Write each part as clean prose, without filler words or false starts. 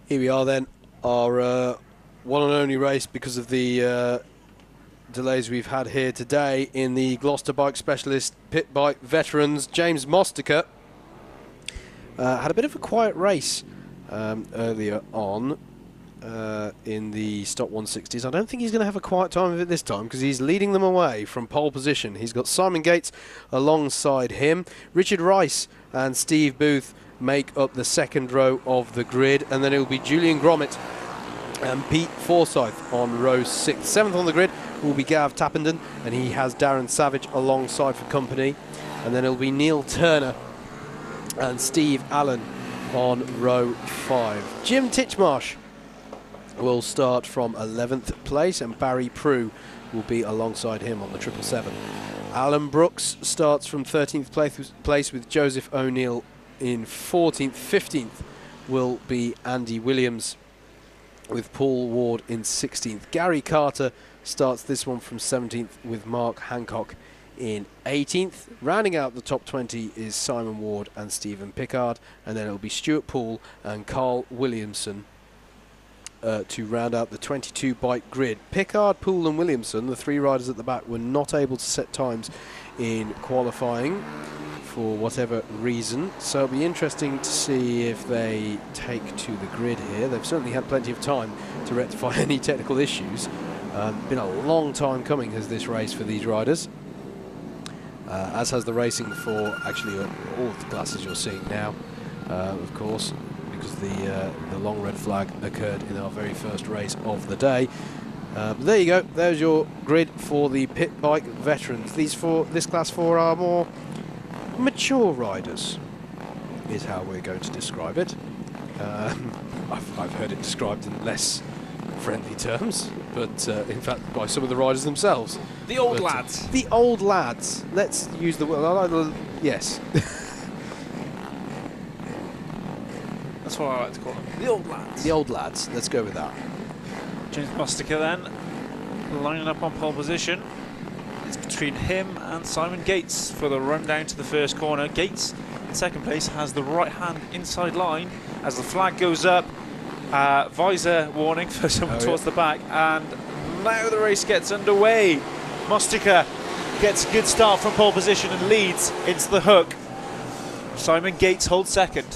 Here we are then, our one and only race because of the delays we've had here today in the Gloucester Bike Specialist Pit Bike Veterans. James Mostiker had a bit of a quiet race earlier on in the Stock 160s. I don't think he's going to have a quiet time of it this time because he's leading them away from pole position. He's got Simon Gates alongside him. Richard Rice and Steve Booth make up the second row of the grid, and then it will be Julian Gromit and Pete Forsyth on row 6. Seventh on the grid will be Gav Tappenden, and he has Darren Savage alongside for company. And then it'll be Neil Turner and Steve Allen on row 5. Jim Titchmarsh will start from 11th place, and Barry Prue will be alongside him on the 777. Alan Brooks starts from 13th place with Joseph O'Neill in 14th. 15th will be Andy Williams with Paul Ward in 16th. Gary Carter starts this one from 17th with Mark Hancock in 18th. Rounding out the top 20 is Simon Ward and Stephen Pickard, and then it'll be Stuart Poole and Carl Williamson to round out the 22 bike grid. Pickard, Poole and Williamson, the three riders at the back, were not able to set times in qualifying for whatever reason, so it'll be interesting to see if they take to the grid here. They've certainly had plenty of time to rectify any technical issues. Been a long time coming, has this race for these riders, as has the racing for actually all of the classes you're seeing now, of course, because the long red flag occurred in our very first race of the day. But there you go, there's your grid for the pit bike veterans. This class 4 are more mature riders, is how we're going to describe it. I've heard it described in less friendly terms, but in fact by some of the riders themselves. The old lads. The old lads. Let's use the word. Yes. That's what I like to call them. The old lads. The old lads. Let's go with that. James Mostiker then lining up on pole position. It's between him and Simon Gates for the run down to the first corner. Gates in second place has the right hand inside line as the flag goes up. Visor warning for someone towards the back, and now the race gets underway. Mostiker gets a good start from pole position and leads into the hook. Simon Gates holds second.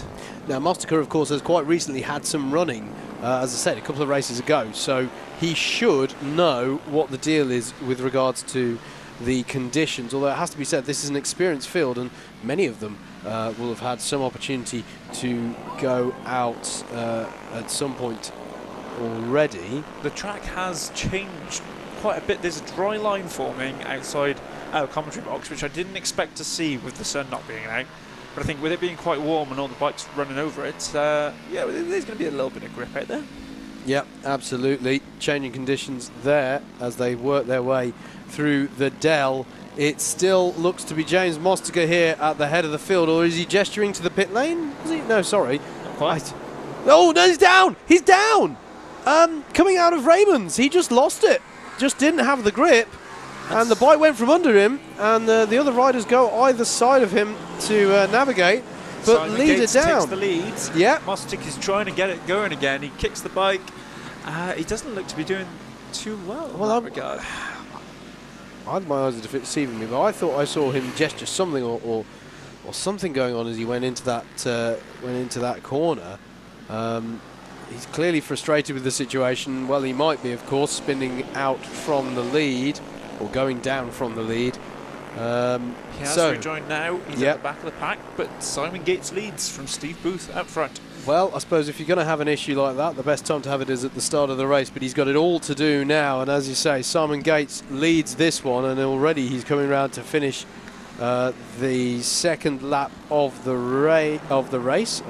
Now Mostiker, of course, has quite recently had some running, as I said, a couple of races ago, so he should know what the deal is with regards to the conditions, although it has to be said this is an experienced field and many of them will have had some opportunity to go out at some point already. The track has changed quite a bit. There's a dry line forming outside our commentary box, which I didn't expect to see with the sun not being out, but I think with it being quite warm and all the bikes running over it, yeah, there's going to be a little bit of grip out there. Yeah, absolutely. Changing conditions there as they work their way through the Dell. It still looks to be James Mostiker here at the head of the field, or is he gesturing to the pit lane? Is he? No, sorry. Not quite. Oh, no, he's down! He's down! Coming out of Raymond's, he just lost it. Just didn't have the grip, and the bike went from under him, and the other riders go either side of him to navigate. But Simon leader Gates down. takes the lead. Yeah. Mostiker is trying to get it going again. He kicks the bike. He doesn't look to be doing too well in that regard. I had my eyes deceiving me, but I thought I saw him gesture something or something going on as he went into that corner. He's clearly frustrated with the situation. Well, he might be, of course, spinning out from the lead or going down from the lead. He has rejoined now. He's at the back of the pack, but Simon Gates leads from Steve Booth out front. Well, I suppose if you're going to have an issue like that, the best time to have it is at the start of the race, but he's got it all to do now, and as you say, Simon Gates leads this one, and already he's coming round to finish the second lap of the race.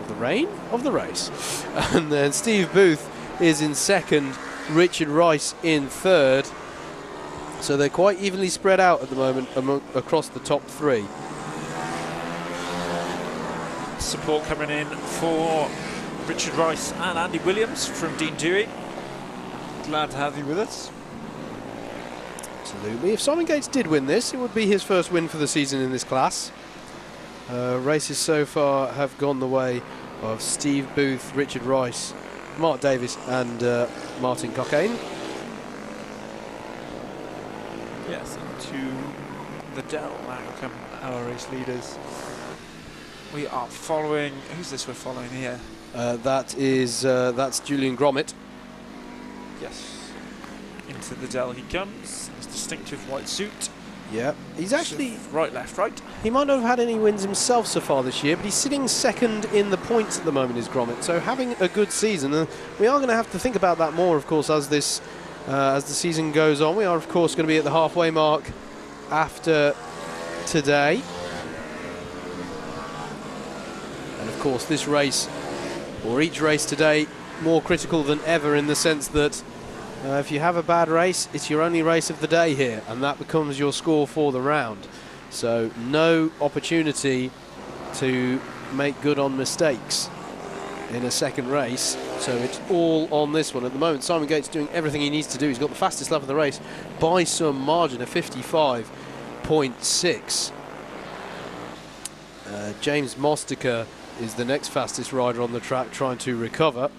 And then Steve Booth is in second, Richard Rice in third. So they're quite evenly spread out at the moment across the top three. Support coming in for Richard Rice and Andy Williams from Dean Dewey. Glad to have you with us. Absolutely. If Simon Gates did win this, it would be his first win for the season in this class. Races so far have gone the way of Steve Booth, Richard Rice Mark Davis and Martin Cockayne. Yes, into the Dell now come our race leaders. We are following. Who's this we're following here? That's Julian Gromit. Yes. Into the Dell he comes. His distinctive white suit. Yeah, he's actually right, left, right. He might not have had any wins himself so far this year, but he's sitting second in the points at the moment, is Gromit. So having a good season, and we are going to have to think about that more, of course, as the season goes on. We are, of course, going to be at the halfway mark after today, and of course, this race, or each race today, more critical than ever in the sense that if you have a bad race, it's your only race of the day here, and that becomes your score for the round. So no opportunity to make good on mistakes in a second race. So it's all on this one at the moment. Simon Gates doing everything he needs to do. He's got the fastest lap of the race by some margin, a 55.6. James Mostica is the next fastest rider on the track, trying to recover.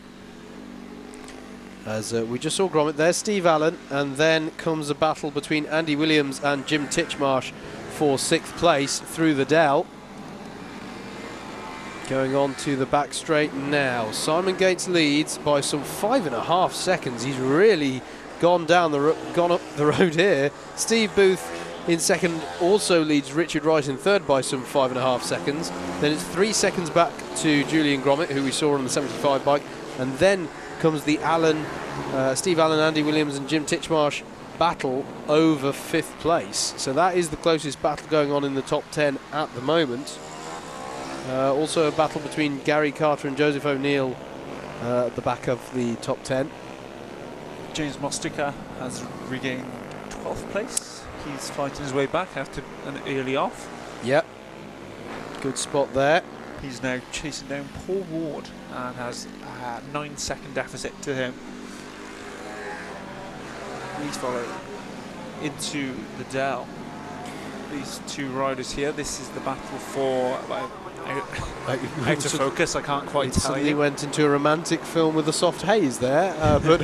As we just saw Gromit, there's Steve Allen, and then comes a battle between Andy Williams and Jim Titchmarsh for 6th place through the Dell. Going on to the back straight now. Simon Gates leads by some 5.5 seconds. He's really gone up the road here. Steve Booth in second also leads Richard Wright in third by some 5.5 seconds. Then it's 3 seconds back to Julian Gromit, who we saw on the 75 bike, and then comes the Steve Allen, Andy Williams and Jim Titchmarsh battle over 5th place. So that is the closest battle going on in the top 10 at the moment. Also a battle between Gary Carter and Joseph O'Neill at the back of the top 10. James Mostica has regained 12th place. He's fighting his way back after an early off. Yep, good spot there. He's now chasing down Paul Ward and has a 9-second deficit to him. Please follow into the Dell. These two riders here. This is the battle for out of focus. I can't quite tell suddenly you. Went into a romantic film with a soft haze there, but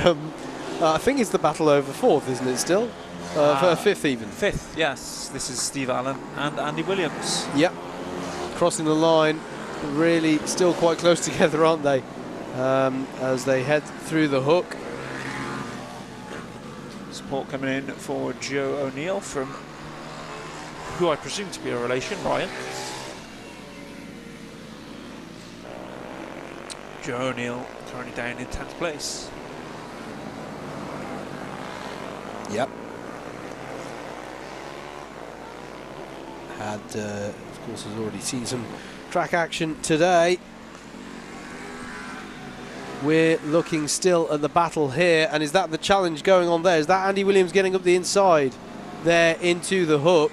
I think it's the battle over 4th, isn't it? Still, for 5th even. 5th, yes. This is Steve Allen and Andy Williams. Yep, crossing the line. Really, still quite close together, aren't they? As they head through the hook. Support coming in for Joe O'Neill, from who I presume to be a relation, Ryan. Joe O'Neill currently down in 10th place. Yep. Of course, has already seen some track action today. We're looking still at the battle here, and is that the challenge going on there? Is that Andy Williams getting up the inside there into the hook?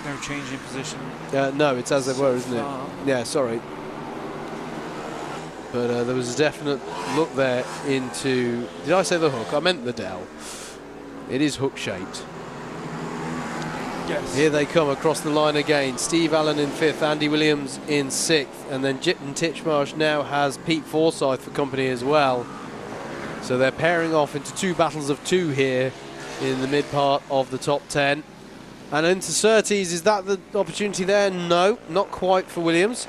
No change in position. No, it's as they were, isn't it? Yeah, sorry. But there was a definite look there into... Did I say the hook? I meant the Dell. It is hook-shaped. Yes. Here they come across the line again. Steve Allen in 5th, Andy Williams in 6th, and then Jitten Titchmarsh now has Pete Forsyth for company as well. So they're pairing off into 2 battles of 2 here in the mid part of the top 10. And into Surtees, is that the opportunity there? No, not quite for Williams.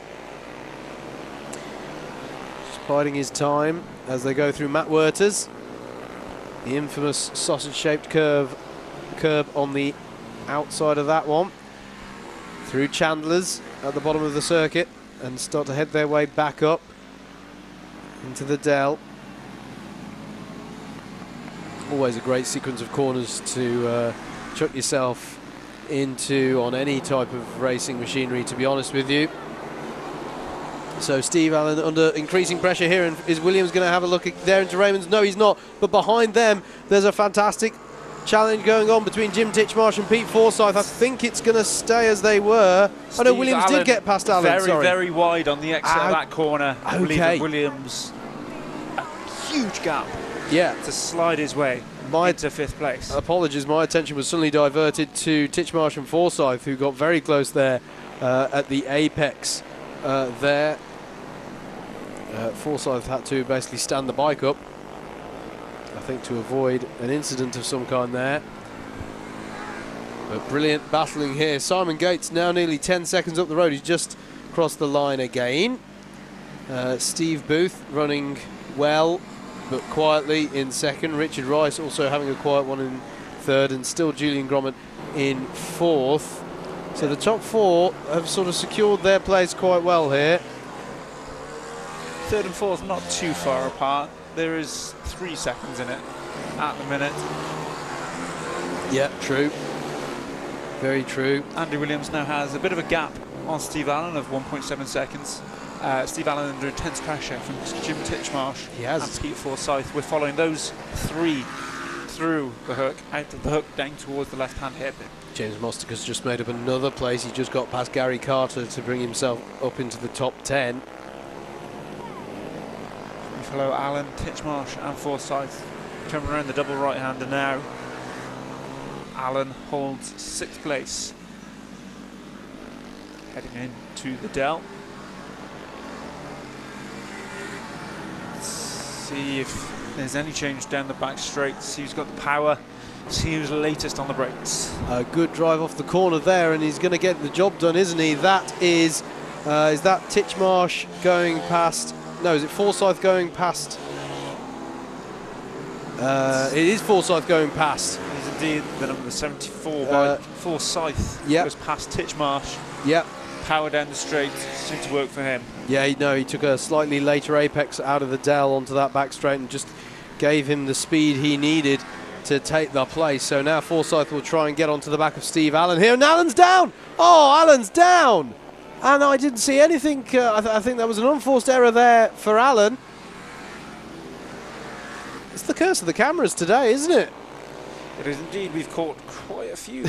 Just biding his time as they go through Matt Werters. The infamous sausage-shaped curb on the outside of that one, through Chandler's at the bottom of the circuit, and start to head their way back up into the Dell. Always a great sequence of corners to chuck yourself into on any type of racing machinery, to be honest with you. So Steve Allen under increasing pressure here, and is Williams going to have a look there into Raymond's? No, he's not, but behind them there's a fantastic challenge going on between Jim Titchmarsh and Pete Forsyth. I think it's going to stay as they were. I know Williams Allen did get past Allen. Very wide on the exit of that corner. I believe Okay. Williams a huge gap. Yeah, To slide his way into 5th place. Apologies, my attention was suddenly diverted to Titchmarsh and Forsyth, who got very close there at the apex there. Forsyth had to basically stand the bike up, I think, to avoid an incident of some kind there. But brilliant battling here. Simon Gates now nearly 10 seconds up the road. He's just crossed the line again. Steve Booth running well but quietly in second. Richard Rice also having a quiet one in third, and still Julian Gromit in fourth. So the top four have sort of secured their place quite well here. Third and fourth not too far apart. There is 3 seconds in it at the minute. Yeah, true. Very true. Andy Williams now has a bit of a gap on Steve Allen of 1.7 seconds. Steve Allen under intense pressure from Jim Titchmarsh and Pete Forsyth. We're following those three through the hook, out of the hook, down towards the left-hand hairpin. James Mostica's just made up another place. He just got past Gary Carter to bring himself up into the top 10. We follow Allen, Titchmarsh and Forsyth coming around the double right-hander now. Allen holds 6th place. Heading into the Dell. Let's see if there's any change down the back straight. See who's got the power. See who's latest on the brakes. A good drive off the corner there, and he's going to get the job done, isn't he? That is that Titchmarsh going past? No, is it Forsyth going past? It is Forsyth going past. He's indeed the number 74 by Forsyth. Yep. Goes past Titchmarsh. Yep. Power down the straight. Seemed to work for him. Yeah, no, he took a slightly later apex out of the Dell onto that back straight and just gave him the speed he needed to take the place. So now Forsyth will try and get onto the back of Steve Allen here, and Allen's down! Oh, Allen's down! And I didn't see anything. I think that was an unforced error there for Allen. It's the curse of the cameras today, isn't it? It is indeed. We've caught quite a few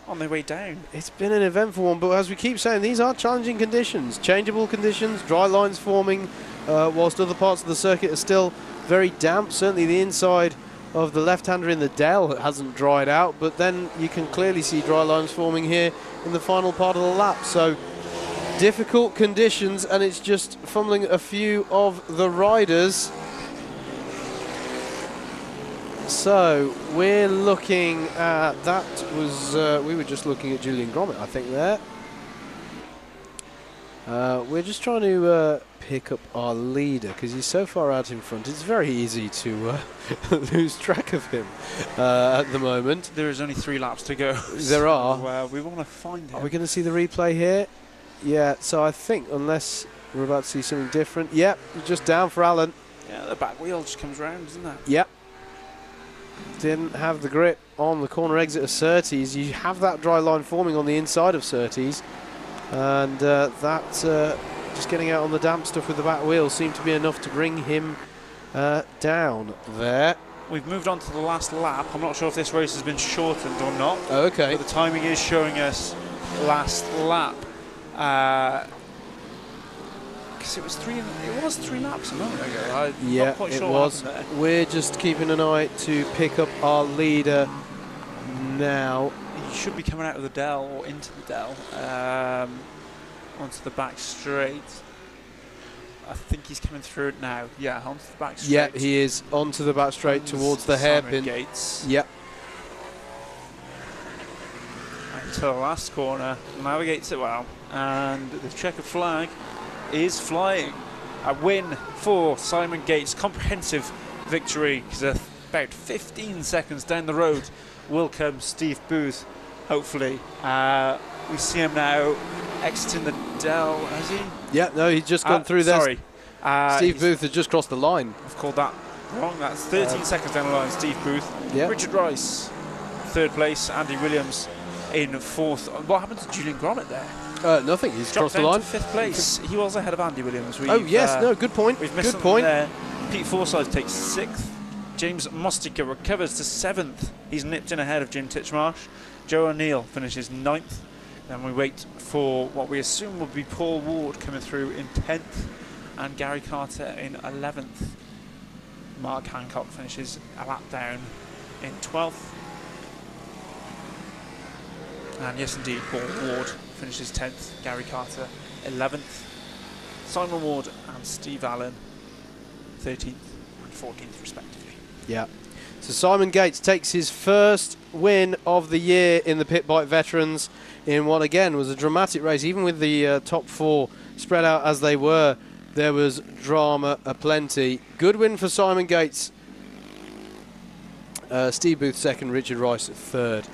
on their way down. It's been an eventful one, but as we keep saying, these are challenging conditions, changeable conditions, dry lines forming, whilst other parts of the circuit are still very damp. Certainly the inside of the left-hander in the Dell hasn't dried out, but then you can clearly see dry lines forming here in the final part of the lap. So difficult conditions, and it's just fumbling a few of the riders. So we're looking at, that was, we were just looking at Julian Gromit, I think, there. We're just trying to pick up our leader because he's so far out in front. It's very easy to lose track of him at the moment. There is only 3 laps to go. There are. We want to find him. Are we going to see the replay here? Yeah, so I think unless we're about to see something different. Yep, just down for Allen. Yeah, the back wheel just comes round, doesn't it? Yep. Didn't have the grip on the corner exit of Surtees. You have that dry line forming on the inside of Surtees, and that just getting out on the damp stuff with the back wheel seemed to be enough to bring him down there. We've moved on to the last lap. I'm not sure if this race has been shortened or not. Okay. But the timing is showing us last lap. Because it was 3 laps a moment ago. I'm not quite sure it was. what happened there. We're just keeping an eye to pick up our leader now. He should be coming out of the Dell or into the Dell onto the back straight. I think he's coming through it now. Yeah, onto the back straight. Yeah, he is onto the back straight And towards the hairpin. Gates. Yep. Until the last corner, navigates it well, and the checkered flag is flying. A win for Simon Gates, comprehensive victory, because about 15 seconds down the road will come Steve Booth, hopefully. We see him now exiting the Dell, has he? Yeah, no, he's just gone through there. Sorry. Steve Booth has just crossed the line. I've called that wrong. That's 13 seconds down the line, Steve Booth. Yep. Richard Rice, 3rd place. Andy Williams in 4th. What happened to Julian Gromit there? Nothing, he's Dropped crossed the down line. to 5th place. He was ahead of Andy Williams. Oh, yes, no, good point. We've missed Good point. there. Pete Forsyth takes 6th. James Mostica recovers to 7th. He's nipped in ahead of Jim Titchmarsh. Joe O'Neill finishes 9th. Then we wait for what we assume will be Paul Ward coming through in 10th and Gary Carter in 11th. Mark Hancock finishes a lap down in 12th. And yes, indeed, Paul Ward finishes 10th, Gary Carter 11th. Simon Ward and Steve Allen 13th and 14th respectively. Yeah. So Simon Gates takes his first win of the year in the Pit Bike Veterans in what again was a dramatic race. Even with the top 4 spread out as they were, there was drama aplenty. Good win for Simon Gates. Steve Booth second, Richard Rice third.